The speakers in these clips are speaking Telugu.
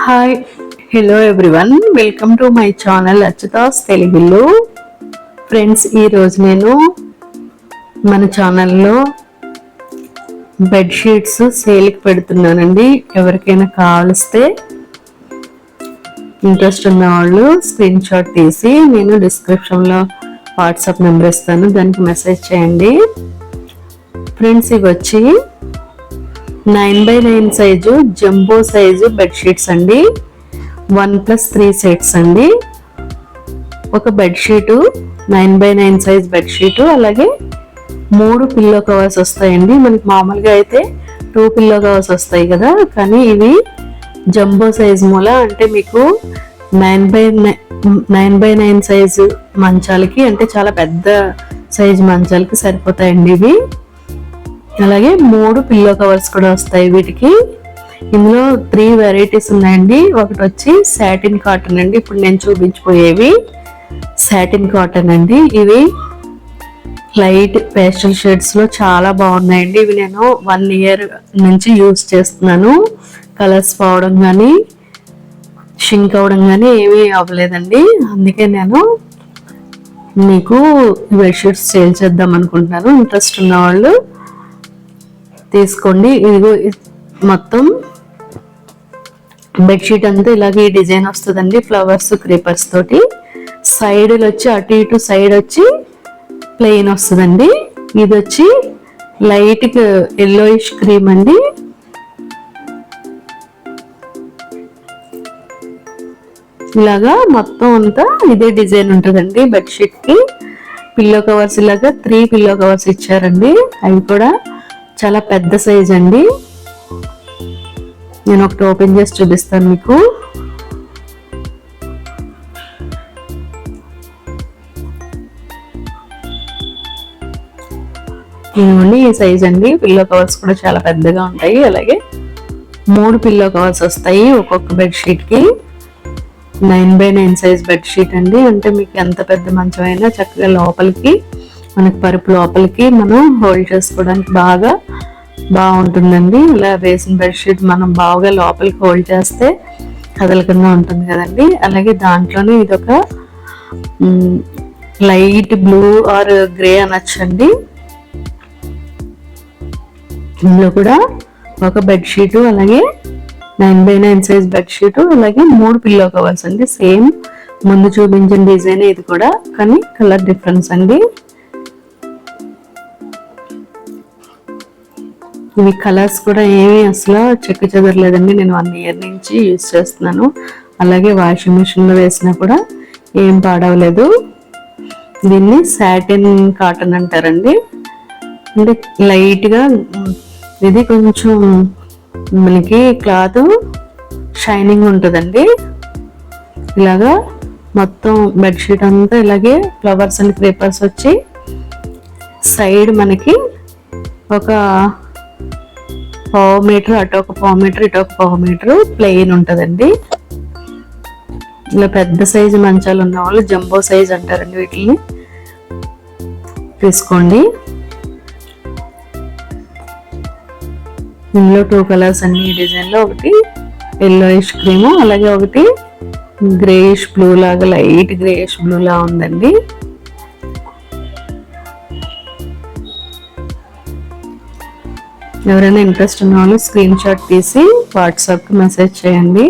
Hi hello everyone, welcome to my channel Achyutas తెలుగులో. ఫ్రెండ్స్, ఈరోజు నేను మన ఛానల్లో బెడ్షీట్స్ సేల్కి పెడుతున్నానండి. ఎవరికైనా కావలిస్తే ఇంట్రెస్ట్ ఉన్న వాళ్ళు స్క్రీన్ షాట్ తీసి నేను డిస్క్రిప్షన్లో వాట్సాప్ నెంబర్ ఇస్తాను, దానికి మెసేజ్ చేయండి. ఫ్రెండ్స్, ఇవి వచ్చి 9x9 size jumbo size bedsheets అండి. 1+3 సెట్స్ అండి. ఒక బెడ్షీటు 9x9 సైజ్ బెడ్షీటు, అలాగే 3 పిల్లో కవర్స్ వస్తాయండి. మనకి మామూలుగా అయితే 2 పిల్లో కవర్స్ వస్తాయి కదా, కానీ ఇవి జంబో సైజ్ మూల అంటే మీకు 9x9 సైజు మంచాలకి, అంటే చాలా పెద్ద సైజు మంచాలకి సరిపోతాయండి ఇవి. అలాగే 3 పిల్లో కవర్స్ కూడా వస్తాయి వీటికి. ఇందులో 3 వెరైటీస్ ఉన్నాయండి. ఒకటి వచ్చి సాటిన్ కాటన్ అండి. ఇప్పుడు నేను చూపించిపోయేవి సాటిన్ కాటన్ అండి. ఇవి లైట్ పేస్టల్ షేడ్స్ లో చాలా బాగున్నాయండి. ఇవి నేను 1 ఇయర్ నుంచి యూజ్ చేస్తున్నాను. కలర్స్ పోవడం కానీ షింక్ అవడం కానీ ఏమీ అవ్వలేదండి. అందుకే నేను మీకు బెడ్షీట్స్ సేల్ చేద్దాం అనుకుంటున్నాను. ఇంట్రెస్ట్ ఉన్న వాళ్ళు తీసుకోండి. ఇదిగో మొత్తం బెడ్షీట్ అంతా ఇలాగే ఈ డిజైన్ వస్తుందండి, ఫ్లవర్స్ క్రీపర్స్ తోటి. సైడ్లు వచ్చి అటు ఇటు సైడ్ వచ్చి ప్లెయిన్ వస్తుందండి. ఇది వచ్చి లైట్ ఎల్లోయిష్ క్రీమ్ అండి. ఇలాగా మొత్తం అంతా ఇదే డిజైన్ ఉంటుందండి బెడ్షీట్ కి. పిల్లో కవర్స్ ఇలాగా 3 పిల్లో కవర్స్ ఇచ్చారండి. అవి కూడా చాలా పెద్ద సైజ్ అండి. నేను ఒకటి ఓపెన్ చేసి చూపిస్తాను మీకు. ఇవ్వండి, ఈ సైజ్ అండి. పిల్లో కవర్స్ కూడా చాలా పెద్దగా ఉంటాయి. అలాగే 3 పిల్లో కవర్స్ వస్తాయి ఒక్కొక్క బెడ్షీట్ కి. 9x9 సైజ్ బెడ్షీట్ అండి. అంటే మీకు ఎంత పెద్ద మంచం అయినా చక్కగా లోపలికి, మనకి పరుపు లోపలికి మనం హోల్డ్ చేసుకోవడానికి బాగుంటుందండి. ఇలా వేసిన బెడ్షీట్ మనం బాగా లోపలికి హోల్డ్ చేస్తే కదలకుండా ఉంటుంది కదండి. అలాగే దాంట్లోనే ఇదొక లైట్ బ్లూ ఆర్ గ్రే అనొచ్చండి. ఇందులో కూడా ఒక బెడ్షీటు, అలాగే 9x9 సైజ్ బెడ్షీటు, అలాగే 3 పిల్లో కవర్స్ అండి. సేమ్ ముందు చూపించిన డిజైన్ ఇది కూడా, కానీ కలర్ డిఫరెన్స్ అండి. ఇవి కలర్స్ కూడా ఏమీ అసలు చెక్కు చెదరలేదండి. నేను 1 ఇయర్ నుంచి యూజ్ చేస్తున్నాను. అలాగే వాషింగ్ మిషన్లో వేసినా కూడా ఏం పాడవలేదు. దీన్ని సాటిన్ కాటన్ అంటారండి. అంటే లైట్గా ఇది కొంచెం మనకి క్లాత్ షైనింగ్ ఉంటుందండి. ఇలాగా మొత్తం బెడ్షీట్ అంతా ఇలాగే ఫ్లవర్స్ అండ్ క్రీపర్స్ వచ్చి సైడ్ మనకి ఒక 1/4 మీటర్, అటు ఒక 1/4 మీటర్, ఇటు ఒక 1/4 మీటర్ ప్లెయిన్ ఉంటుందండి. ఇలా పెద్ద సైజు మంచాలు ఉన్న వాళ్ళు జంబో సైజ్ అంటారండి. వీటిని తీసుకోండి. ఇందులో 2 కలర్స్ అండి ఈ డిజైన్లో. ఒకటి ఎల్లోయిష్ క్రీము, అలాగే ఒకటి గ్రేయిష్ బ్లూ లాగా, లైట్ గ్రేయిష్ బ్లూ లా ఉందండి. ఎవరైనా ఇంట్రెస్ట్ ఉన్న వాళ్ళు స్క్రీన్ షాట్ తీసి వాట్సాప్కి మెసేజ్ చేయండి.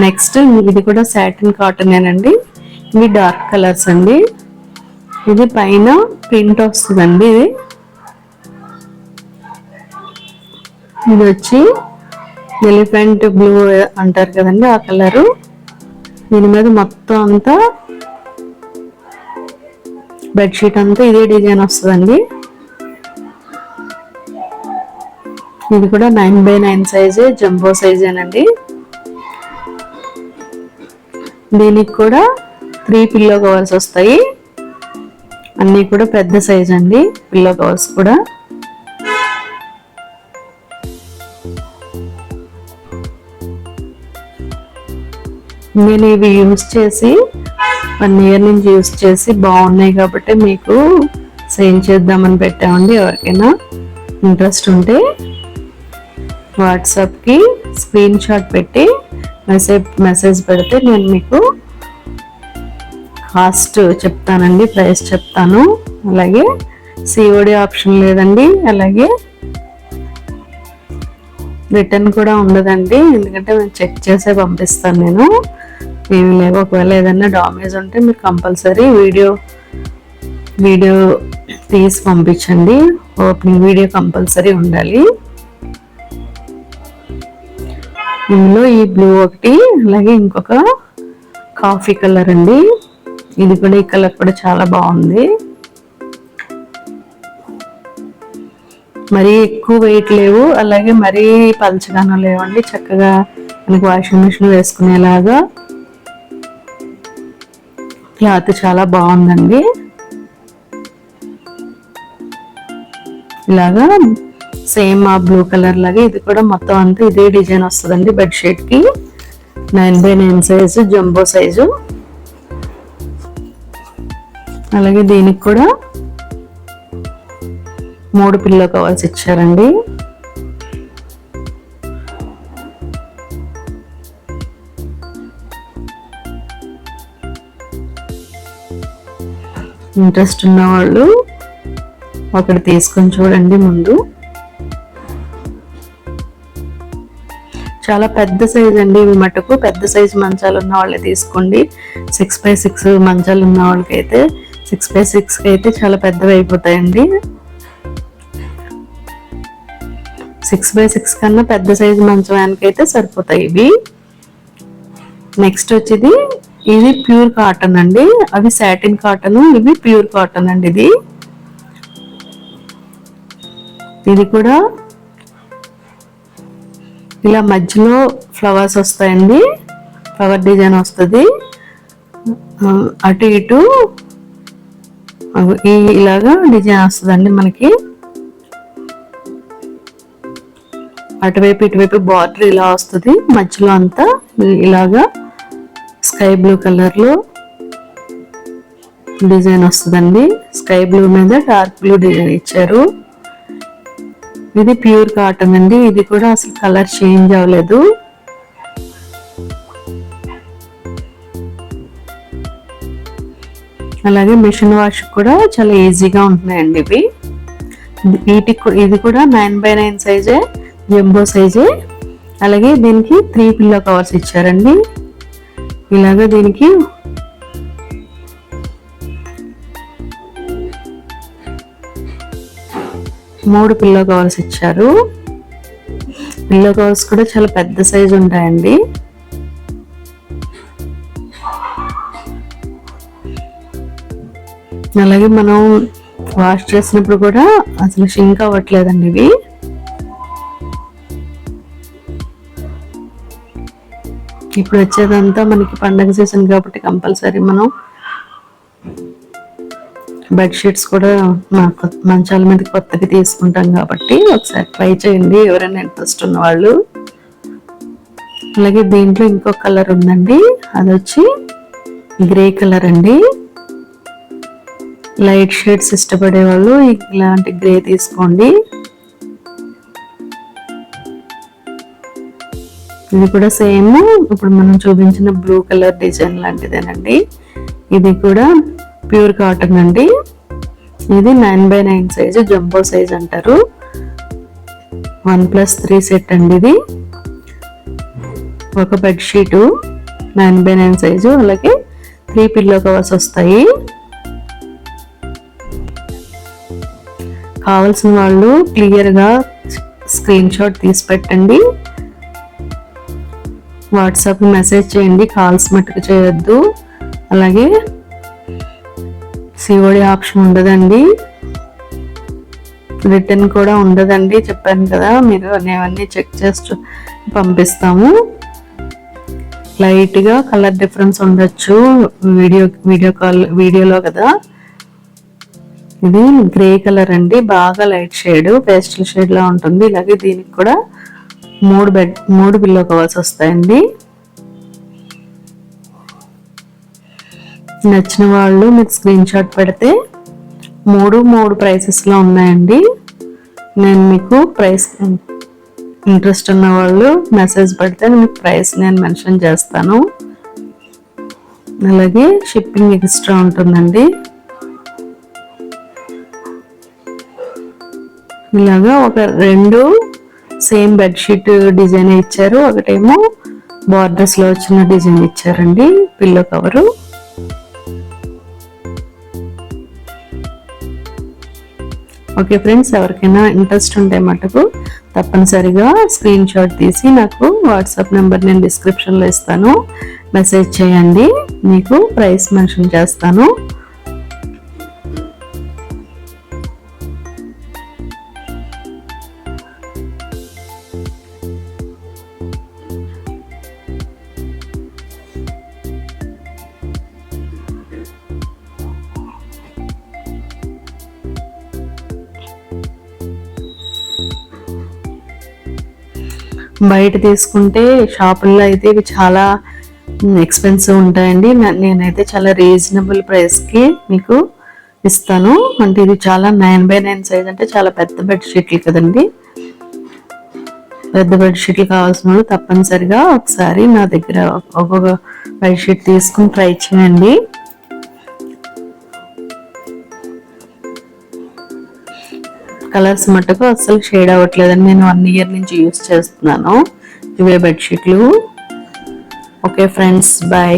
నెక్స్ట్ ఇది కూడా సాటిన్ కాటనేనండి. ఇవి డార్క్ కలర్స్ అండి. ఇది పైన ప్రింట్ వస్తుందండి. ఇది వచ్చి ఎలిఫెంట్ బ్లూ అంటారు కదండి, ఆ కలరు. దీని మీద మొత్తం అంతా బెడ్షీట్ అంతా ఇదే డిజైన్ వస్తుందండి. ఇది కూడా 9x9 సైజే, జంబో సైజేనండి. దీనికి కూడా 3 పిల్లో కవర్స్ వస్తాయి. అన్నీ కూడా పెద్ద సైజ్ అండి పిల్లో కవర్స్ కూడా. నేను ఇవి యూజ్ చేసి 1 ఇయర్ నుంచి యూజ్ చేసి బాగున్నాయి కాబట్టి మీకు సేల్ చేద్దామని పెట్టామండి. ఎవరికైనా ఇంట్రెస్ట్ ఉంటే వాట్సాప్కి స్క్రీన్ షాట్ పెట్టి మెసేజ్ పెడితే నేను మీకు కాస్ట్ చెప్తానండి, ప్రైస్ చెప్తాను. అలాగే సిఓడి ఆప్షన్ లేదండి, అలాగే రిటర్న్ కూడా ఉండదండి, ఎందుకంటే నేను చెక్ చేసే పంపిస్తాను. నేను ఏమి లేవు. ఒకవేళ ఏదైనా డామేజ్ ఉంటే మీరు కంపల్సరీ వీడియో తీసి పంపించండి. ఓపెనింగ్ వీడియో కంపల్సరీ ఉండాలి. ఇందులో ఈ బ్లూ ఒకటి, అలాగే ఇంకొక కాఫీ కలర్ అండి. ఇది కూడా, ఈ కలర్ కూడా చాలా బాగుంది. మరీ ఎక్కువ వెయిట్ లేవు, అలాగే మరీ పలచగానూ లేవండి. చక్కగా మనకి వాషింగ్ మిషన్ వేసుకునేలాగా క్లాత్ చాలా బాగుందండి. ఇలాగా సేమ్ ఆ బ్లూ కలర్ లాగా ఇది కూడా మొత్తం అంతా ఇదే డిజైన్ వస్తుందండి. బెడ్షీట్ కి 9x9 సైజు, జంబో సైజు. అలాగే దీనికి కూడా 3 పిల్లో కవర్స్ ఇచ్చారండి. ఇంట్రెస్ట్ ఉన్న వాళ్ళు ఒకటి తీసుకొని చూడండి. ముందు చాలా పెద్ద సైజ్ అండి ఇవి మటుకు. పెద్ద సైజు మంచాలు ఉన్న వాళ్ళే తీసుకోండి. 6x6 మంచాలు ఉన్న వాళ్ళకైతే 6x6 అయితే చాలా పెద్దవి అయిపోతాయండి. 6x6 కన్నా పెద్ద సైజు మంచానికైతే సరిపోతాయి ఇవి. నెక్స్ట్ వచ్చేది ఇది ప్యూర్ కాటన్ అండి. అవి సాటిన్ కాటన్, ఇవి ప్యూర్ కాటన్ అండి. ఇది కూడా ఇలా మధ్యలో ఫ్లవర్స్ వస్తాయండి, ఫ్లవర్ డిజైన్ వస్తుంది. అటు ఇటు ఇలాగా డిజైన్ వస్తుందండి మనకి. అటువైపు ఇటువైపు బార్డర్ ఇలా వస్తుంది, మధ్యలో అంతా ఇలాగా స్కై బ్లూ కలర్ లో డిజైన్ వస్తుందండి. స్కై బ్లూ మీద డార్క్ బ్లూ డిజైన్ ఇచ్చారు. ఇది ప్యూర్ కాటన్ అండి. ఇది కూడా అసలు కలర్ చేంజ్ అవ్వలేదు. అలాగే మిషన్ వాష్ కూడా చాలా ఈజీగా ఉంటున్నాయండి ఇవి. ఇది కూడా 9x9 సైజే, జంబో సైజే. అలాగే దీనికి 3 పిల్లో కవర్స్ ఇచ్చారండి. ఇలాగా దీనికి 3 పిల్లో కవర్స్ ఇచ్చారు. పిల్లో కవర్స్ కూడా చాలా పెద్ద సైజు ఉంటాయండి. అలాగే మనం వాష్ చేసినప్పుడు కూడా అసలు షింక్ అవ్వట్లేదండి ఇవి. ఇప్పుడు వచ్చేదంతా మనకి పండగ సీజన్ కాబట్టి కంపల్సరీ మనం బెడ్షీట్స్ కూడా మంచాల మీద కొత్తగా తీసుకుంటాం కాబట్టి ఒకసారి ట్రై చేయండి ఎవరైనా ఇంట్రెస్ట్ ఉన్న వాళ్ళు. అలాగే దీంట్లో ఇంకో కలర్ ఉందండి, అది వచ్చి గ్రే కలర్ అండి. లైట్ షేడ్స్ ఇష్టపడే వాళ్ళు ఇలాంటి గ్రే తీసుకోండి. ఇది కూడా సేమ్ ఇప్పుడు మనం చూపించిన బ్లూ కలర్ డిజైన్ లాంటిదేనండి. ఇది కూడా ప్యూర్ కాటన్ అండి. ఇది 9x9 సైజు, జంబో సైజ్ అంటారు. 1+3 సెట్ అండి ఇది. ఒక బెడ్షీట్ 9x9 సైజు, అలాగే 3 పిల్లో కవర్స్ వస్తాయి. కావాల్సిన వాళ్ళు క్లియర్గా స్క్రీన్ షాట్ తీసి పెట్టండి. వాట్సాప్ మెసేజ్ చేయండి, కాల్స్ మట్టుకు చేయొద్దు. అలాగే సిఓడి ఆప్షన్ ఉండదండి, రిటర్న్ కూడా ఉండదండి. చెప్పాను కదా, మీరు అవన్నీ చెక్ చేసి పంపిస్తాము. లైట్గా కలర్ డిఫరెన్స్ ఉండొచ్చు వీడియోలో కదా. ఇది గ్రే కలర్ అండి, బాగా లైట్ షేడ్, పేస్టల్ షేడ్ లా ఉంటుంది. ఇలాగే దీనికి కూడా 3 పిల్లో కవర్స్ వస్తాయండి. నచ్చిన వాళ్ళు మీకు స్క్రీన్ షాట్ పెడితే 3 ప్రైసెస్ లో ఉన్నాయండి. నేను మీకు ప్రైస్ ఇంట్రెస్ట్ ఉన్న వాళ్ళు మెసేజ్ పెడితే మీకు ప్రైస్ నేను మెన్షన్ చేస్తాను. అలాగే షిప్పింగ్ ఎక్స్ట్రా ఉంటుందండి. ఇలాగా ఒక 2 సేమ్ బెడ్షీట్ డిజైన్ ఇచ్చారు, ఒకటేమో బార్డర్స్ లో వచ్చిన డిజైన్ ఇచ్చారండి పిల్లో కవరు. ఓకే ఫ్రెండ్స్, ఎవరికైనా ఇంట్రెస్ట్ ఉంటే మటుకు తప్పనిసరిగా స్క్రీన్ షాట్ తీసి నాకు వాట్సాప్ నెంబర్ నేను డిస్క్రిప్షన్లో ఇస్తాను, మెసేజ్ చేయండి, మీకు ప్రైస్ మెన్షన్ చేస్తాను. బయట తీసుకుంటే షాపుల్లో అయితే ఇవి చాలా ఎక్స్పెన్సివ్ ఉంటాయండి. నేనైతే చాలా రీజనబుల్ ప్రైస్కి మీకు ఇస్తాను. అంటే ఇది చాలా 9x9 సైజ్, అంటే చాలా పెద్ద బెడ్షీట్లు కదండి. పెద్ద బెడ్షీట్లు కావాల్సిన వాళ్ళు తప్పనిసరిగా ఒకసారి నా దగ్గర ఒక్కొక్క బెడ్షీట్ తీసుకుని ట్రై చేయండి. కలర్స్ మట్టుకు అస్సలు షేడ్ అవ్వట్లేదని నేను 1 ఇయర్ నుంచి యూస్ చేస్తున్నాను ఇవే బెడ్షీట్లు. Okay friends, bye.